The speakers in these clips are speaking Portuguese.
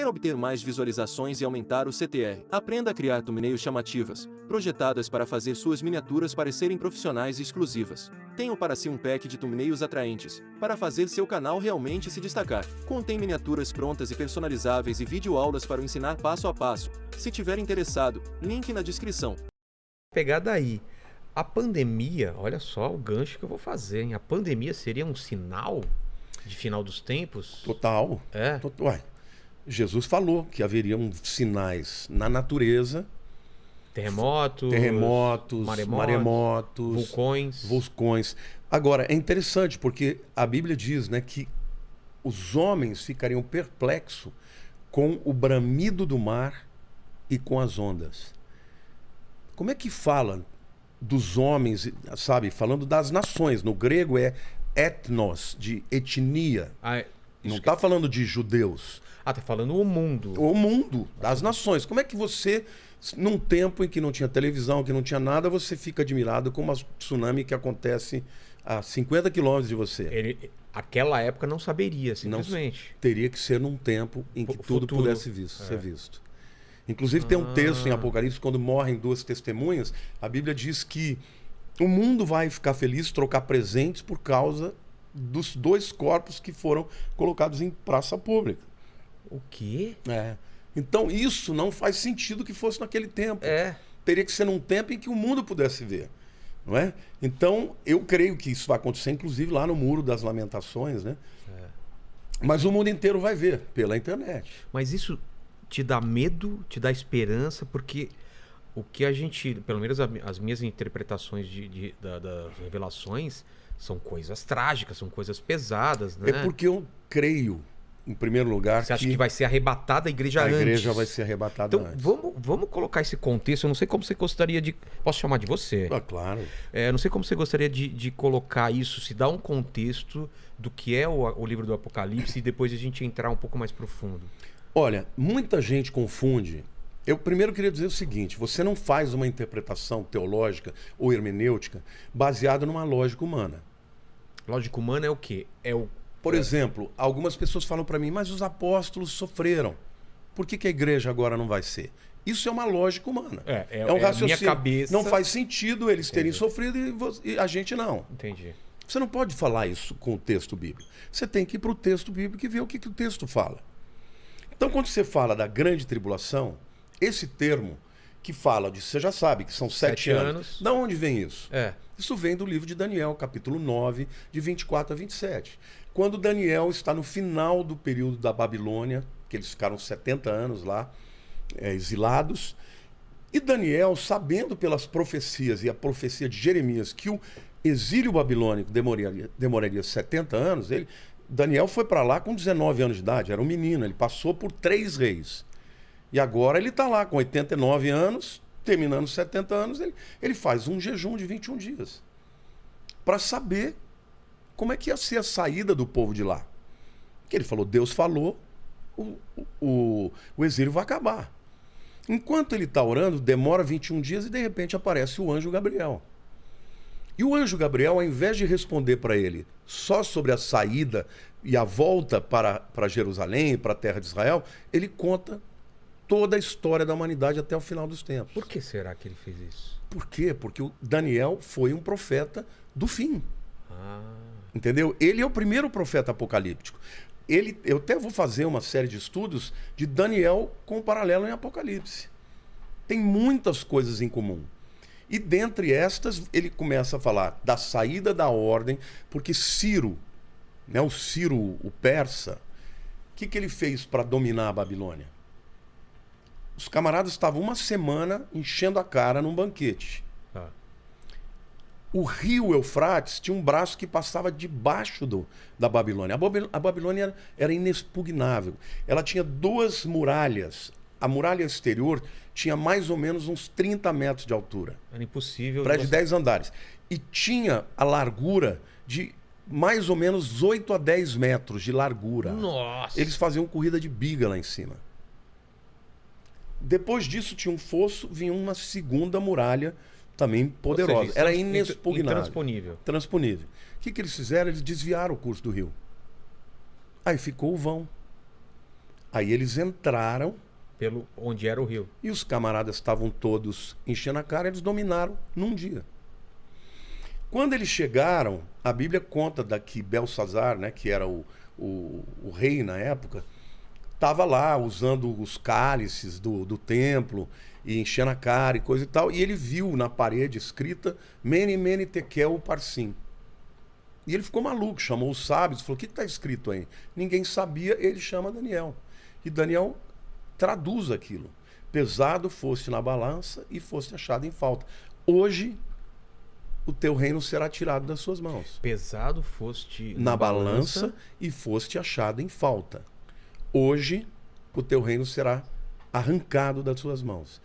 Quer obter mais visualizações e aumentar o CTR? Aprenda a criar thumbnails chamativas, projetadas para fazer suas miniaturas parecerem profissionais e exclusivas. Tenha para si um pack de thumbnails atraentes, para fazer seu canal realmente se destacar. Contém miniaturas prontas e personalizáveis e videoaulas para o ensinar passo a passo. Se tiver interessado, link na descrição. Pegar daí. A pandemia, olha só o gancho que eu vou fazer, hein? A pandemia seria um sinal de final dos tempos? Total. É. Ué, Jesus falou que haveriam sinais na natureza, Terremotos, maremotos, vulcões. Agora, é interessante porque a Bíblia diz, né, que os homens ficariam perplexos com o bramido do mar e com as ondas. Como é que fala dos homens, sabe? Falando das nações. No grego é etnos, de etnia. Não está falando de judeus. Tá falando o mundo. O mundo, das nações. Como é que você, num tempo em que não tinha televisão, que não tinha nada, você fica admirado com uma tsunami que acontece a 50 quilômetros de você? Aquela época não saberia, simplesmente. Não, teria que ser num tempo em que tudo pudesse ser visto. Inclusive tem um texto em Apocalipse, quando morrem duas testemunhas, a Bíblia diz que o mundo vai ficar feliz, trocar presentes por causa dos dois corpos que foram colocados em praça pública. O quê? Então isso não faz sentido que fosse naquele tempo. Teria que ser num tempo em que o mundo pudesse ver. Não é? Então eu creio que isso vai acontecer, inclusive lá no Muro das Lamentações, né? Mas o mundo inteiro vai ver pela internet. Mas isso te dá medo, te dá esperança, porque o que a gente, pelo menos as minhas interpretações das revelações, são coisas trágicas, são coisas pesadas, né? É porque eu creio, em primeiro lugar, você acha que vai ser arrebatada a igreja antes? A igreja vai ser arrebatada antes. Então, vamos colocar esse contexto. Eu não sei como você gostaria de... Posso chamar de você? Claro. Eu não sei como você gostaria de colocar isso, se dá um contexto do que é o livro do Apocalipse e depois a gente entrar um pouco mais profundo. Olha, muita gente confunde. Eu primeiro queria dizer o seguinte: você não faz uma interpretação teológica ou hermenêutica baseada numa lógica humana. Lógica humana é o quê? Por exemplo, algumas pessoas falam para mim, mas os apóstolos sofreram. Por que a igreja agora não vai ser? Isso é uma lógica humana. É um raciocínio. Minha cabeça... Não faz sentido eles terem sofrido e a gente não. Entendi. Você não pode falar isso com o texto bíblico. Você tem que ir para o texto bíblico e ver o que o texto fala. Então, quando você fala da grande tribulação, esse termo que fala de, você já sabe que são 7 anos. Da onde vem isso? Isso vem do livro de Daniel, capítulo 9, de 24 a 27. Quando Daniel está no final do período da Babilônia, que eles ficaram 70 anos lá, exilados, e Daniel, sabendo pelas profecias e a profecia de Jeremias que o exílio babilônico demoraria 70 anos, Daniel foi para lá com 19 anos de idade, era um menino, ele passou por 3 reis. E agora ele está lá com 89 anos, terminando 70 anos, ele faz um jejum de 21 dias. Para saber como é que ia ser a saída do povo de lá. Porque ele falou, Deus falou, o exílio vai acabar. Enquanto ele está orando, demora 21 dias e de repente aparece o anjo Gabriel. E o anjo Gabriel, ao invés de responder para ele só sobre a saída e a volta para Jerusalém, para a terra de Israel, ele conta toda a história da humanidade até o final dos tempos. Por que será que ele fez isso? Por quê? Porque o Daniel foi um profeta do fim. Entendeu? Ele é o primeiro profeta apocalíptico. Eu até vou fazer uma série de estudos de Daniel com paralelo em Apocalipse. Tem muitas coisas em comum. E dentre estas, ele começa a falar da saída da ordem, porque Ciro, né, o persa, o que ele fez para dominar a Babilônia? Os camaradas estavam uma semana enchendo a cara num banquete. O rio Eufrates tinha um braço que passava debaixo da Babilônia. A Babilônia era inexpugnável. Ela tinha 2 muralhas. A muralha exterior tinha mais ou menos uns 30 metros de altura. Era impossível. Prédio de 10 andares. E tinha a largura de mais ou menos 8 a 10 metros de largura. Nossa! Eles faziam corrida de biga lá em cima. Depois disso tinha um fosso, vinha uma segunda muralha também poderosa. Seja, era inexpugnável. Intransponível. Transponível. O que eles fizeram? Eles desviaram o curso do rio. Aí ficou o vão. Aí eles entraram Pelo onde era o rio. e os camaradas estavam todos enchendo a cara, eles dominaram num dia. Quando eles chegaram, a Bíblia conta que Belsazar, né, que era o rei na época, estava lá usando os cálices do templo e enchendo a cara e coisa e tal, e ele viu na parede escrita Mene, Mene, Tekel, Parsim. E ele ficou maluco, chamou os sábios, falou: o que está escrito aí? Ninguém sabia, ele chama Daniel. E Daniel traduz aquilo. Pesado foste na balança e foste achado em falta. Hoje, o teu reino será tirado das suas mãos. Pesado foste Na balança e foste achado em falta. Hoje, o teu reino será arrancado das suas mãos.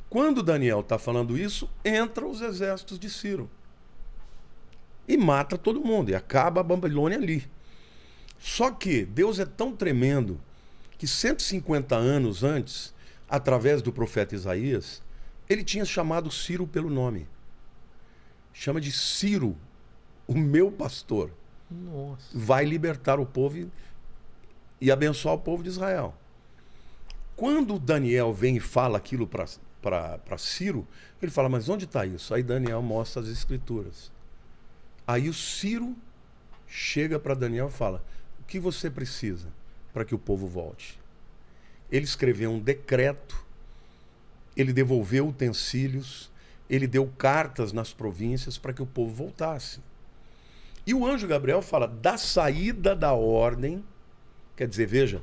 Quando Daniel está falando isso, entram os exércitos de Ciro. E mata todo mundo, e acaba a Babilônia ali. Só que Deus é tão tremendo que 150 anos antes, através do profeta Isaías, ele tinha chamado Ciro pelo nome. Chama de Ciro, o meu pastor. Nossa. Vai libertar o povo e abençoar o povo de Israel. Quando Daniel vem e fala aquilo para Ciro, ele fala: mas onde está isso? Aí Daniel mostra as escrituras. Aí o Ciro chega para Daniel e fala: o que você precisa para que o povo volte? Ele escreveu um decreto, ele devolveu utensílios, ele deu cartas nas províncias para que o povo voltasse. E o anjo Gabriel fala da saída da ordem. Quer dizer, veja,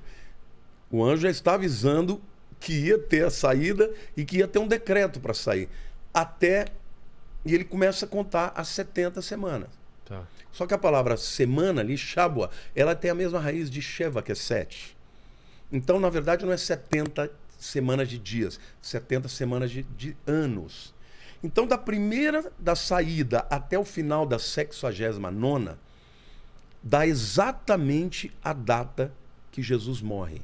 o anjo já está avisando que ia ter a saída e que ia ter um decreto para sair. E ele começa a contar as 70 semanas. Tá. Só que a palavra semana ali, Shabua, ela tem a mesma raiz de Sheva, que é 7. Então, na verdade, não é 70 semanas de dias, 70 semanas de anos. Então, da saída até o final da 69ª, dá exatamente a data que Jesus morre.